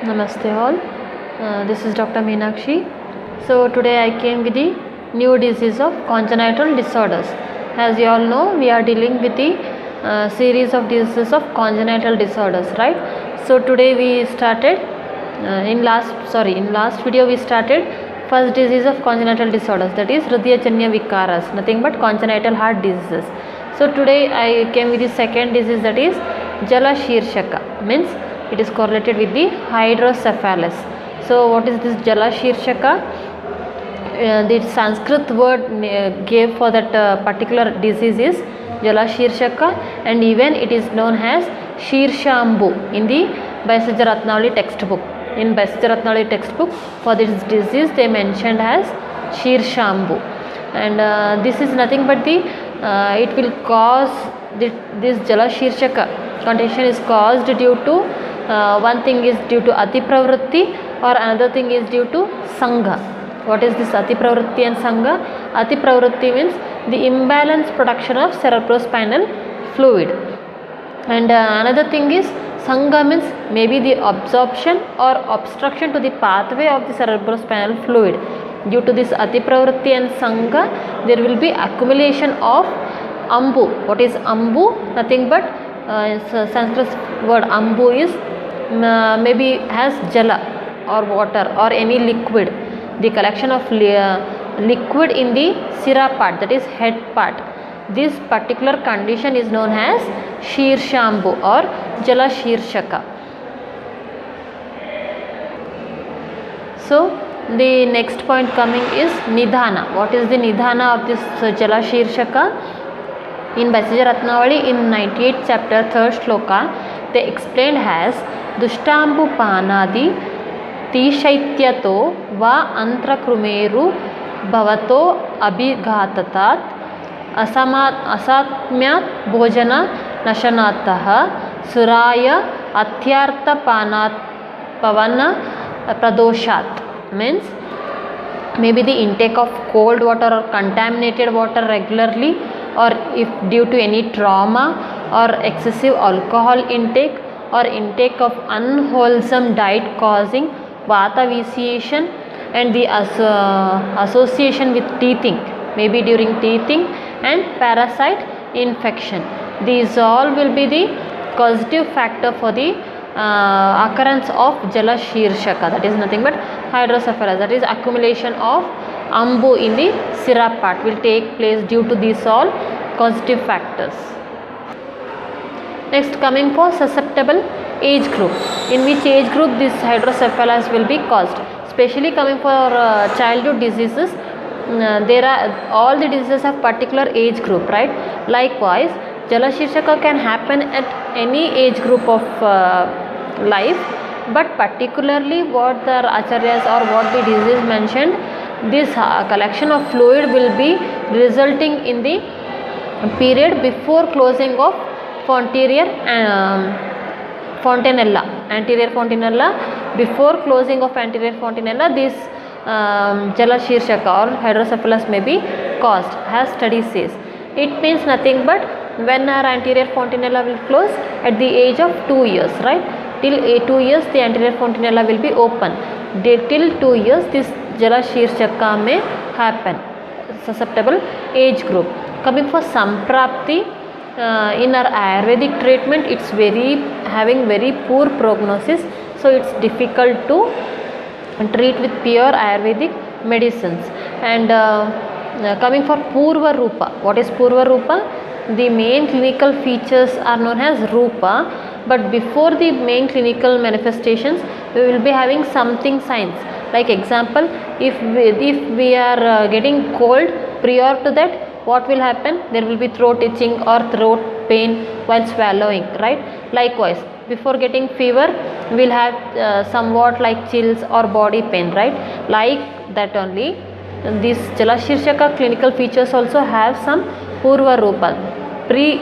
Namaste all. This is Dr. Meenakshi. So today I came with the new disease of congenital disorders. As you all know, we are dealing with the series of diseases of congenital disorders, right? So today we started in last video we started first disease of congenital disorders, that is Hridayajanya Vikaras, nothing but congenital heart diseases. So today I came with the second disease, that is Jala Shirshaka, means it is correlated with the hydrocephalus. So what is this Jala Shirshaka? The Sanskrit word gave for that particular disease is Jala Shirshaka, and even it is known as Shirshambu in the Bhaisajya Ratnavali textbook. In Bhaisajya Ratnavali textbook, for this disease they mentioned as Shirshambu, and this is nothing but the it will cause this Jala Shirshaka condition is caused due to one thing is due to Ati Pravritti, or another thing is due to Sangha. What is this Ati Pravritti and Sangha? Ati Pravritti means the imbalanced production of cerebrospinal fluid, and another thing is Sangha means maybe the absorption or obstruction to the pathway of the cerebrospinal fluid. Due to this Ati Pravritti and Sangha, there will be accumulation of Ambu. What is Ambu? Nothing but Sanskrit word Ambu is maybe has Jala or water or any liquid. The collection of liquid in the sira part, that is head part. This particular condition is known as Shirshambu or Jala Shirshaka. So the next point coming is Nidhana. What is the Nidhana of this Jala Shirshaka? In Bhaisajya Ratnavali in 98th chapter 3rd shloka, they explained as Dushtambu Panadi Tishaityatto Va Antrakrumeru Bhavato Abhigatatat Asatmyat Bhojana Nashanataha Suraya Atyartha Panat Pavana Pradoshat, means maybe the intake of cold water or contaminated water regularly, or if due to any trauma or excessive alcohol intake or intake of unwholesome diet causing vata vitiation, and the association with teething, maybe during teething, and parasite infection. These all will be the causative factor for the occurrence of Jala Shirshaka, that is nothing but hydrocephalus, that is accumulation of Ambu in the sira part will take place due to these all causative factors. Next, coming for susceptible age group, in which age group this hydrocephalus will be caused. Especially coming for childhood diseases, there are all the diseases have particular age group, right? Likewise, Jala Shirshaka can happen at any age group of life, but particularly what the acharyas or what the disease mentioned, this collection of fluid will be resulting in the period before closing of anterior fontanella. Before closing of anterior fontanella, this Jala Shirshaka or hydrocephalus may be caused, as study says. It means nothing but when our anterior fontanella will close at the age of 2 years, right? Till 2 years the anterior fontanella will be open. Till 2 years this Jala Shirshaka may happen. Susceptible age group. Coming for Samprapti, in our Ayurvedic treatment, it's having very poor prognosis, so it's difficult to treat with pure Ayurvedic medicines. And coming for Purva Rupa, what is Purva Rupa? The main clinical features are known as Rupa, but before the main clinical manifestations, we will be having something signs. Like example, if we are getting cold, prior to that, what will happen? There will be throat itching or throat pain while swallowing, right? Likewise, before getting fever, we will have somewhat like chills or body pain, right? Like that only, these Jala Shirshaka clinical features also have some Purva Rupa, pre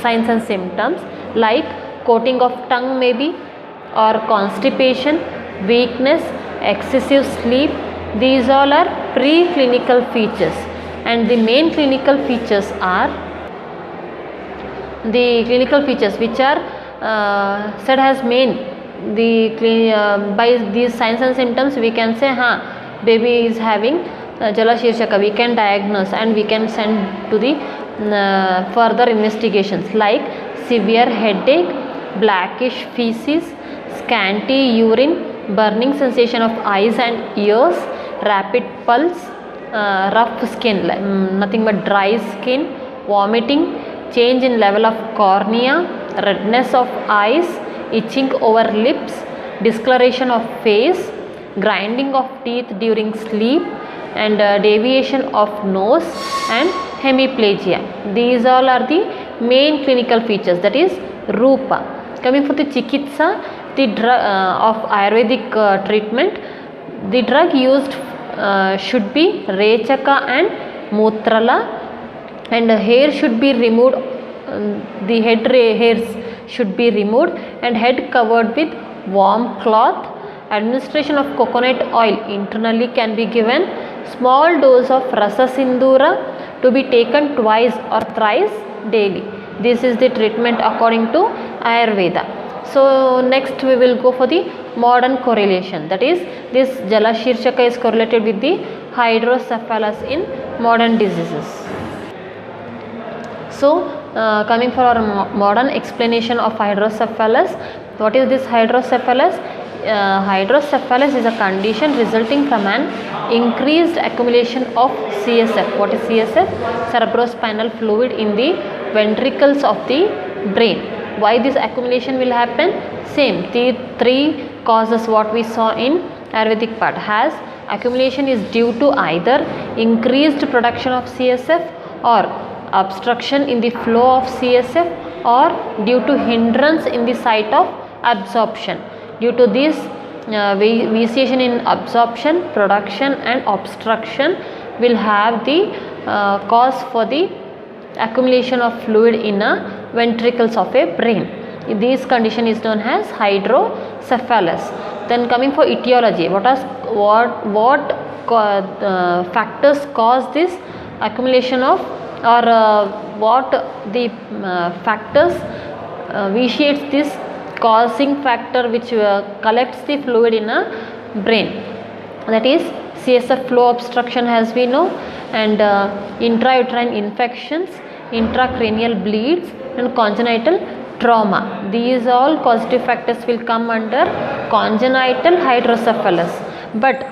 signs and symptoms, like coating of tongue maybe, or constipation, weakness, excessive sleep. These all are pre-clinical features, and the main clinical features are the clinical features which are said as main by these signs and symptoms we can say baby is having Jala Shirshaka. We can diagnose and we can send to the further investigations like severe headache, blackish feces, scanty urine, burning sensation of eyes and ears, rapid pulse, rough skin, nothing but dry skin, vomiting, change in level of cornea, redness of eyes, itching over lips, discoloration of face, grinding of teeth during sleep, and deviation of nose and hemiplegia. These all are the main clinical features, that is Rupa. Coming for the Chikitsa, the drug of Ayurvedic treatment, the drug used should be Rechaka and Mutrala, and hair should be removed, the head hairs should be removed and head covered with warm cloth. Administration of coconut oil internally can be given. Small dose of Rasa Sindura to be taken twice or thrice daily. This is the treatment according to Ayurveda. So next we will go for the modern correlation, that is this Jala Shirshaka is correlated with the hydrocephalus in modern diseases. So coming for our modern explanation of hydrocephalus. What is this hydrocephalus? Hydrocephalus is a condition resulting from an increased accumulation of CSF. What is CSF? Cerebrospinal fluid in the ventricles of the brain. Why this accumulation will happen? Same, the three causes what we saw in Ayurvedic part. Has accumulation is due to either increased production of CSF or obstruction in the flow of CSF or due to hindrance in the site of absorption. Due to this vitiation in absorption, production and obstruction will have the cause for the accumulation of fluid in a ventricles of a brain. This condition is known as hydrocephalus. Then coming for etiology, what factors cause this accumulation of, or what the factors vitiates this causing factor which collects the fluid in a brain, that is CSF flow obstruction as we know, and intrauterine infections, intracranial bleeds and congenital trauma. These all causative factors will come under congenital hydrocephalus. But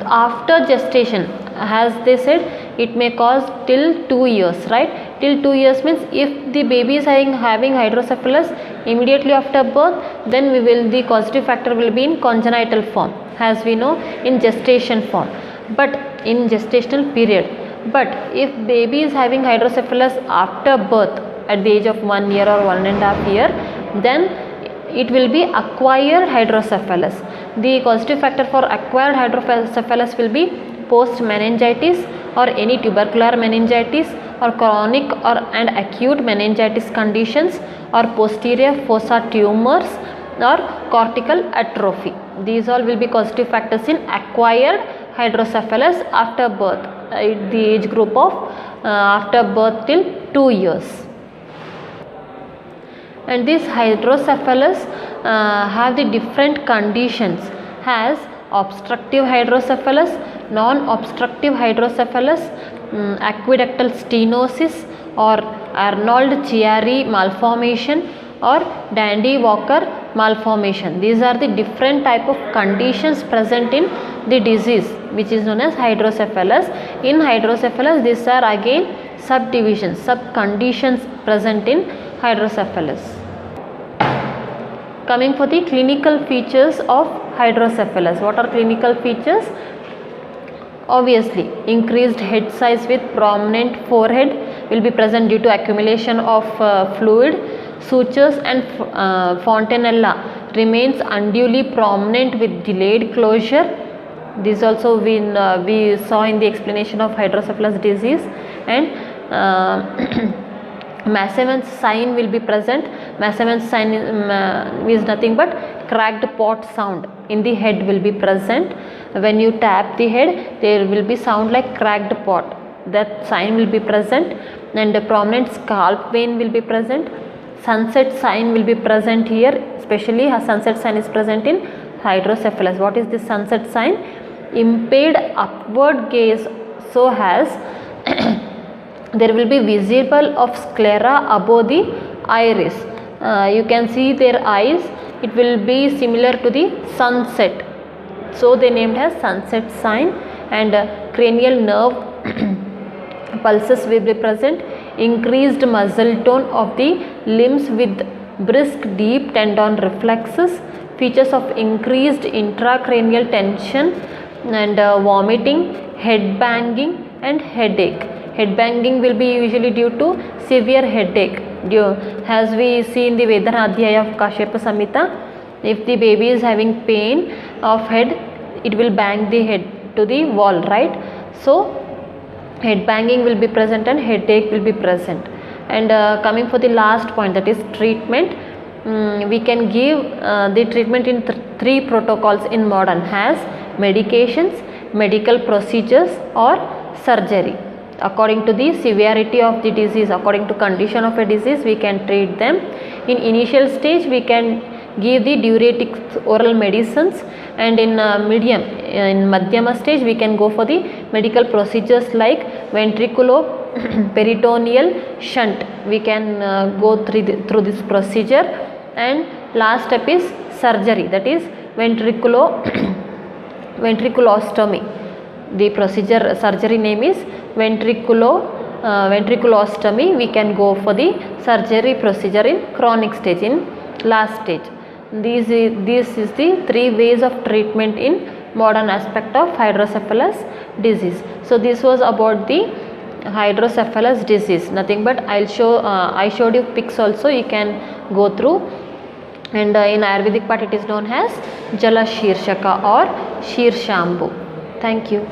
after gestation, as they said, it may cause till 2 years, right? Till 2 years means if the baby is having hydrocephalus immediately after birth, then the causative factor will be in congenital form, as we know, in gestation form, but in gestational period. But if baby is having hydrocephalus after birth at the age of 1 year or 1.5 year, then it will be acquired hydrocephalus. The causative factor for acquired hydrocephalus will be post meningitis or any tubercular meningitis or chronic and acute meningitis conditions or posterior fossa tumors or cortical atrophy. These all will be causative factors in acquired hydrocephalus after birth, the age group of after birth till 2 years. And this hydrocephalus have the different conditions, has obstructive hydrocephalus, non-obstructive hydrocephalus, aqueductal stenosis or Arnold-Chiari malformation or Dandy-Walker malformation. These are the different type of conditions present in the disease which is known as hydrocephalus. In hydrocephalus, these are again subdivisions, sub-conditions present in hydrocephalus. Coming for the clinical features of hydrocephalus. What are clinical features? Obviously, increased head size with prominent forehead will be present due to accumulation of fluid. Sutures and fontanella remains unduly prominent with delayed closure. This also we saw in the explanation of hydrocephalus disease. And Massevins sign will be present. Massevins sign is nothing but cracked pot sound in the head will be present. When you tap the head, there will be sound like cracked pot. That sign will be present, and a prominent scalp vein will be present. sunset sign will be present here, especially a sunset sign is present in hydrocephalus. What is this sunset sign? Impaired upward gaze, so has there will be visible of sclera above the iris. You can see their eyes, it will be similar to the sunset, so they named as sunset sign. And cranial nerve pulses will be present, increased muscle tone of the limbs with brisk deep tendon reflexes, features of increased intracranial tension, and vomiting, head banging and headache. Head banging will be usually due to severe headache, as we see in the Vedana Adhyaya of Kashyapa Samhita. If the baby is having pain of head, it will bang the head to the wall, right? So head banging will be present and headache will be present. And coming for the last point, that is treatment. We can give the treatment in three protocols in modern, as medications, medical procedures or surgery. According to the severity of the disease, according to condition of a disease, we can treat them. In initial stage, we can give the diuretics, oral medicines, and in in madhyama stage, we can go for the medical procedures like ventriculoperitoneal shunt. We can go through this procedure. And last step is surgery, that is ventriculostomy. The procedure surgery name is ventriculostomy. We can go for the surgery procedure in chronic stage, in last stage. This is the three ways of treatment in modern aspect of hydrocephalus disease. So this was about the hydrocephalus disease, nothing but I showed you pics also, you can go through. And in Ayurvedic part it is known as Jala Shirshaka or Shirshambhu. Thank you.